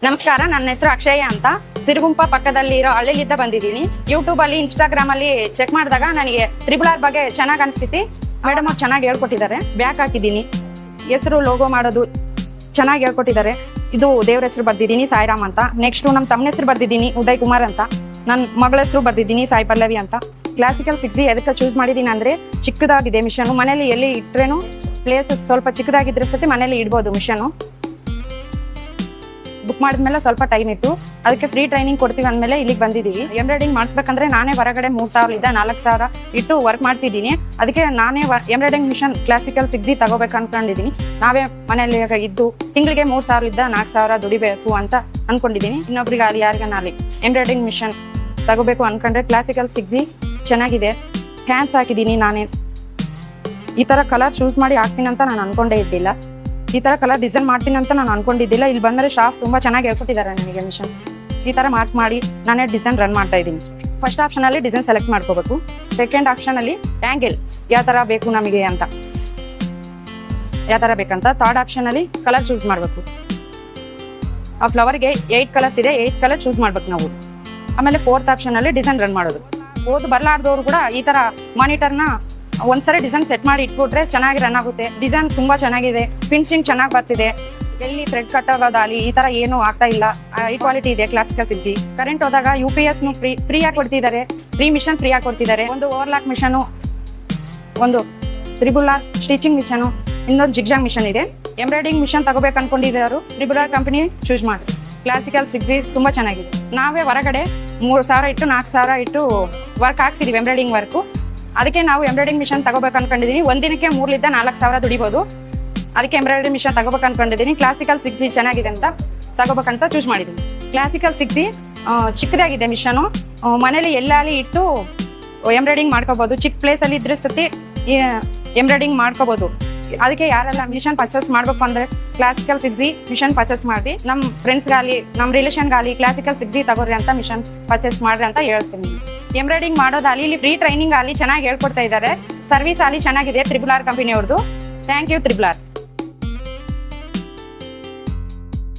ನಮಸ್ಕಾರ, ನನ್ನ ಹೆಸರು ಅಕ್ಷಯ ಅಂತ. ಸಿರುಗುಂಪ ಪಕ್ಕದಲ್ಲಿರೋ ಹಳ್ಳಿಲಿದ್ದ ಬಂದಿದ್ದೀನಿ. ಯೂಟ್ಯೂಬ್ ಅಲ್ಲಿ, ಇನ್ಸ್ಟಾಗ್ರಾಮ್ ಅಲ್ಲಿ ಚೆಕ್ ಮಾಡಿದಾಗ ನನಗೆ RRR ಬಗ್ಗೆ ಚೆನ್ನಾಗಿ ಅನಿಸ್ತಿತ್ತು. ಮೇಡಮ್ ಅವ್ರು ಚೆನ್ನಾಗಿ ಹೇಳ್ಕೊಟ್ಟಿದ್ದಾರೆ. ಬ್ಯಾಕ್ ಹಾಕಿದ್ದೀನಿ, ಹೆಸರು ಲೋಗೋ ಮಾಡೋದು ಚೆನ್ನಾಗಿ ಹೇಳ್ಕೊಟ್ಟಿದ್ದಾರೆ. ಇದು ದೇವ್ರ ಹೆಸರು ಬರ್ದಿದ್ದೀನಿ, ಸಾಯಿರಾಮ್ ಅಂತ. ನೆಕ್ಸ್ಟ್ ನಮ್ಮ ತಮ್ಮನ ಹೆಸರು ಬರ್ದಿದ್ದೀನಿ, ಉದಯ್ ಕುಮಾರ್ ಅಂತ. ನನ್ನ ಮಗಳ ಹೆಸರು ಬರ್ದಿದ್ದೀನಿ, ಸಾಯಿ ಪಲ್ಲವಿ ಅಂತ. ಕ್ಲಾಸಿಕಲ್ 6G ಎದಕ್ಕೆ ಚೂಸ್ ಮಾಡಿದ್ದೀನಿ ಅಂದರೆ, ಚಿಕ್ಕದಾಗಿದೆ ಮಿಷನ್. ಮನೇಲಿ ಎಲ್ಲಿ ಇಟ್ಟರೇನು ಪ್ಲೇಸ್ ಸ್ವಲ್ಪ ಚಿಕ್ಕದಾಗಿದ್ರೆ ಸತಿ ಮನೇಲಿ ಇಡ್ಬೋದು. ಮಿಷನ್ನು ಬುಕ್ ಮಾಡಿದ್ಮೇಲೆ ಸ್ವಲ್ಪ ಟೈಮ್ ಇತ್ತು, ಅದಕ್ಕೆ ಫ್ರೀ ಟ್ರೈನಿಂಗ್ ಕೊಡ್ತೀವಿ ಅಂದಮೇಲೆ ಇಲ್ಲಿಗೆ ಬಂದಿದ್ದೀವಿ. ಎಂಬ್ರಾಯ್ಡಿಂಗ್ ಮಾಡಿಸ್ಬೇಕಂದ್ರೆ ನಾನೇ ಹೊರಗಡೆ 3,000 4,000 ಇಟ್ಟು ವರ್ಕ್ ಮಾಡಿಸಿದ್ದೀನಿ. ಅದಕ್ಕೆ ನಾನೇ ಎಂಬ್ರಾಯ್ಡಿಂಗ್ ಮಿಷನ್ ಕ್ಲಾಸಿಕಲ್ 6G ತಗೋಬೇಕು ಅನ್ಕೊಂಡಿದ್ದೀನಿ. ನಾವೇ ಮನೇಲಿ ಇದ್ದು ತಿಂಗಳಿಗೆ 3,000 4,000 ದುಡಿಬೇಕು ಅಂತ ಅನ್ಕೊಂಡಿದ್ದೀನಿ. ಇನ್ನೊಬ್ರಿಗಾಗಲಿ ಯಾರಿಗಾಗಲಿ ಎಂಬ್ರಾಯ್ಡಿಂಗ್ ಮಿಷನ್ ತಗೋಬೇಕು ಅನ್ಕೊಂಡ್ರೆ ಕ್ಲಾಸಿಕಲ್ 6G ಚೆನ್ನಾಗಿದೆ. ಹ್ಯಾಂಡ್ಸ್ ಹಾಕಿದ್ದೀನಿ ನಾನೇ. ಈ ಥರ ಕಲರ್ ಚೂಸ್ ಮಾಡಿ ಹಾಕ್ತೀನಿ ಅಂತ ನಾನು ಅನ್ಕೊಂಡೇ ಇದ್ದಿಲ್ಲ. ಈ ಥರ ಕಲರ್ ಡಿಸೈನ್ ಮಾಡ್ತೀನಿ ಅಂತ ನಾನು ಅನ್ಕೊಂಡಿದ್ದಿಲ್ಲ. ಇಲ್ಲಿ ಬಂದರೆ ಸ್ಟಾಫ್ ತುಂಬ ಚೆನ್ನಾಗಿ ಹೇಳ್ಕೊಟ್ಟಿದ್ದಾರೆ ನನಗೆ ಮಿಷನ್. ಈ ಥರ ಮಾರ್ಕ್ ಮಾಡಿ ನಾನೇ ಡಿಸೈನ್ ರನ್ ಮಾಡ್ತಾ ಇದ್ದೀನಿ. ಫಸ್ಟ್ ಆಪ್ಷನಲ್ಲಿ ಡಿಸೈನ್ ಸೆಲೆಕ್ಟ್ ಮಾಡ್ಕೋಬೇಕು. ಸೆಕೆಂಡ್ ಆಪ್ಷನಲ್ಲಿ ಟ್ಯಾಂಗಲ್ ಯಾವ ಥರ ಬೇಕು ನಮಗೆ ಅಂತ, ಯಾವ ಥರ ಬೇಕಂತ. ಥರ್ಡ್ ಆಪ್ಷನಲ್ಲಿ ಕಲರ್ ಚೂಸ್ ಮಾಡಬೇಕು. ಆ ಫ್ಲವರ್ಗೆ 8 ಕಲರ್ಸ್ ಇದೆ, 8 ಕಲರ್ ಚೂಸ್ ಮಾಡ್ಬೇಕು ನಾವು. ಆಮೇಲೆ ಫೋರ್ತ್ ಆಪ್ಷನಲ್ಲಿ ಡಿಸೈನ್ ರನ್ ಮಾಡೋದು. ಓದು ಬರಲಾರ್ದವ್ರು ಕೂಡ ಈ ಥರ ಮಾನಿಟರ್ನ ಒಂದ್ಸರಿ ಡಿಸೈನ್ ಸೆಟ್ ಮಾಡಿ ಇಟ್ಬಿಟ್ರೆ ಚೆನ್ನಾಗಿ ರನ್ ಆಗುತ್ತೆ. ಡಿಸೈನ್ ತುಂಬಾ ಚೆನ್ನಾಗಿದೆ, ಫಿನಿಶಿಂಗ್ ಚೆನ್ನಾಗಿ ಬರ್ತಿದೆ. ಎಲ್ಲಿ ಥ್ರೆಡ್ ಕಟ್ ಆಗೋದಾಗಲಿ ಈ ತರ ಏನು ಆಗ್ತಾ ಇಲ್ಲ. ಹೈ ಕ್ವಾಲಿಟಿ ಇದೆ ಕ್ಲಾಸಿಕಲ್ 6G. ಕರೆಂಟ್ ಹೋದಾಗ UPS ಫ್ರೀಯಾಗಿ ಕೊಡ್ತಿದ್ದಾರೆ. 3 ಮಿಷನ್ ಫ್ರೀಯಾಗಿ ಕೊಡ್ತಿದ್ದಾರೆ. ಒಂದು ಓವರ್ಲಾಕ್ ಮಿಷನು, ಒಂದು RRR ಸ್ಟಿಚಿಂಗ್ ಮಿಷನು, ಇನ್ನೊಂದು ಜಿಗ್ಜಾಗ್ ಮಿಷನ್ ಇದೆ. ಎಂಬ್ರಾಯ್ಡಿಂಗ್ ಮಿಷನ್ ತಗೋಬೇಕು ಅನ್ಕೊಂಡಿದ್ದಾರೆ, RRR ಕಂಪನಿ ಚೂಸ್ ಮಾಡಿ. ಕ್ಲಾಸಿಕಲ್ 6G ತುಂಬಾ ಚೆನ್ನಾಗಿದೆ. ನಾವೇ ಹೊರಗಡೆ 3,000 ಇಟ್ಟು 4,000 ಇಟ್ಟು ವರ್ಕ್ ಹಾಕ್ಸಿದೀವಿ, ಎಂಬ್ರಾಯ್ಡಿಂಗ್ ವರ್ಕು. ಅದಕ್ಕೆ ನಾವು ಎಂಬ್ರಾಯ್ಡಿಂಗ್ ಮಿಷನ್ ತಗೋಬೇಕು ಅನ್ಕೊಂಡಿದ್ದೀನಿ. ಒಂದಿನಕ್ಕೆ 3,000 4,000 ದುಡಿಬೋದು. ಅದಕ್ಕೆ ಎಂಬ್ರಾಯ್ಡಿಂಗ್ ಮಿಷನ್ ತಗೋಬೇಕು ಅನ್ಕೊಂಡಿದ್ದೀನಿ. ಕ್ಲಾಸಿಕಲ್ 6G ಚೆನ್ನಾಗಿದೆ ಅಂತ ತಗೋಬೇಕಂತ ಚೂಸ್ ಮಾಡಿದ್ದೀನಿ. ಕ್ಲಾಸಿಕಲ್ 6G ಚಿಕ್ಕದಾಗಿದೆ ಮಿಷನು. ಮನೇಲಿ ಎಲ್ಲಾಲಿ ಇಟ್ಟು ಎಂಬ್ರಾಯ್ಡಿಂಗ್ ಮಾಡ್ಕೋಬಹುದು. ಚಿಕ್ಕ ಪ್ಲೇಸಲ್ಲಿ ಇದ್ರೆ ಸತಿ ಎಂಬ್ರಾಯ್ಡಿಂಗ್ ಮಾಡ್ಕೋಬಹುದು. ಅದಕ್ಕೆ ಯಾರೆಲ್ಲ ಮಿಷನ್ ಪರ್ಚೇಸ್ ಮಾಡಬೇಕು ಅಂದರೆ ಕ್ಲಾಸಿಕಲ್ 6G ಮಿಷನ್ ಪರ್ಚೇಸ್ ಮಾಡಿ, ನಮ್ಮ ಫ್ರೆಂಡ್ಸ್ಗಾಗಲಿ ನಮ್ಮ ರಿಲೇಷನ್ಗಾಗಲಿ ಕ್ಲಾಸಿಕಲ್ 6G ತಗೋರಿ ಅಂತ ಮಿಷನ್ ಪರ್ಚೇಸ್ ಮಾಡ್ರಿ ಅಂತ ಹೇಳ್ತೀನಿ. ಎಂಬ್ರಾಯ್ಡಿಂಗ್ ಮಾಡೋದಾಗಲಿ, ಇಲ್ಲಿ ಫ್ರೀ ಟ್ರೈನಿಂಗ್ ಆಗಲಿ ಚೆನ್ನಾಗಿ ಹೇಳ್ಕೊಡ್ತಾ ಇದ್ದಾರೆ. ಸರ್ವಿಸ್ ಆಗಲಿ ಚೆನ್ನಾಗಿದೆ RRR ಕಂಪನಿ ಅವ್ರದ್ದು. Thank you RRR.